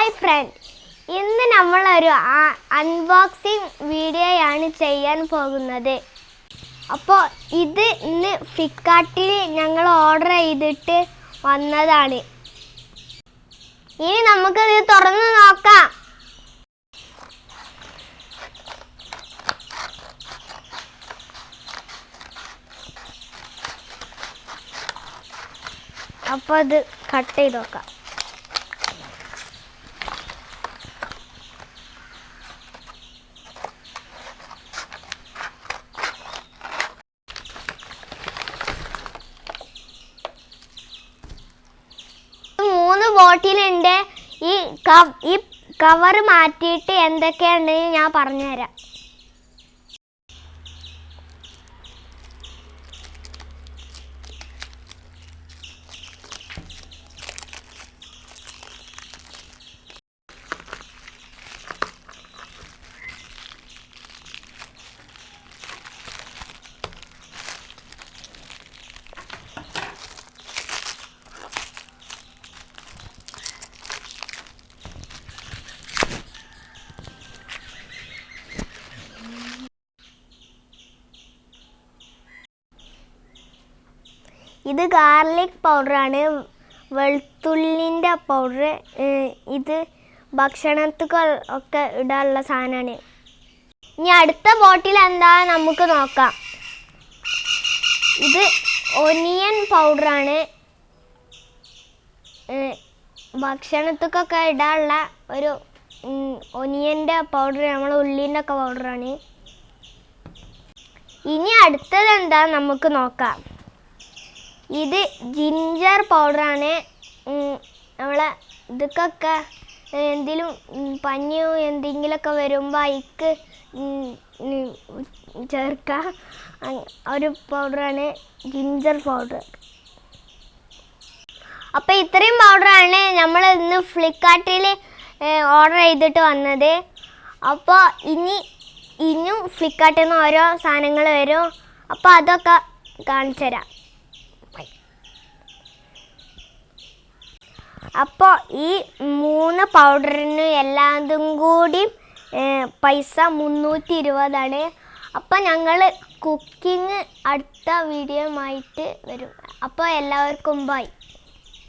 Hi front, ഇന്ന് നമ്മളൊരു unboxing വീഡിയോയാണ് ചെയ്യാൻ പോകുന്നത്. അപ്പോൾ ഇത് ഇന്ന് ഫ്ലിപ്കാർട്ടിൽ ഞങ്ങൾ ഓർഡർ ചെയ്തിട്ട് വന്നതാണ്. ഇനി നമുക്കിത് തുറന്ന് നോക്കാം. അപ്പോൾ ഇത് കട്ട് ചെയ്ത് നോക്കാം. മൂന്ന് ബോട്ടിലുണ്ട്. ഈ കവർ മാറ്റിയിട്ട് എന്തൊക്കെയുണ്ടെന്ന് ഞാൻ പറഞ്ഞുതരാം. ഇത് ഗാർലിക് പൗഡറാണ്, വെളുത്തുള്ളിൻ്റെ പൗഡർ. ഇത് ഭക്ഷണത്തിൽ ഒക്കെ ഇടാനുള്ള സാധനമാണ്. ഇനി അടുത്ത ബോട്ടിൽ എന്താ നമുക്ക് നോക്കാം. ഇത് ഒനിയൻ പൗഡറാണ്, ഭക്ഷണത്തിലൊക്കെ ഇടാനുള്ള ഒരു ഒനിയൻ്റെ പൗഡർ, നമ്മൾ ഉള്ളിൻ്റെ ഒക്കെ പൗഡറാണ്. ഇനി അടുത്തത് എന്താ നമുക്ക് നോക്കാം. ഇത് ജിഞ്ചർ പൗഡറാണ്. നമ്മളെ ഇതൊക്കെ എന്തെങ്കിലും പനിയോ എന്തെങ്കിലുമൊക്കെ വരുമ്പോൾ അതിക്ക് ചേർക്കുക ഒരു പൗഡറാണ് ജിഞ്ചർ പൗഡർ. അപ്പോൾ ഇത്രയും പൗഡറാണ് നമ്മൾ ഇന്ന് ഫ്ലിപ്കാർട്ടിൽ ഓർഡർ ചെയ്തിട്ട് വന്നത്. അപ്പോൾ ഇനിയും ഫ്ലിപ്കാർട്ടിൽ നിന്ന് ഓരോ സാധനങ്ങൾ വരും. അപ്പോൾ അതൊക്കെ കാണിച്ചു തരാം. അപ്പോൾ ഈ 3 പൗഡറിന് എല്ലാതും കൂടി പൈസ 320 ആണ്. അപ്പോൾ ഞങ്ങൾ കുക്കിംഗ് അടുത്ത വീഡിയോയുമായിട്ട് വരും. അപ്പോൾ എല്ലാവർക്കും ബൈ.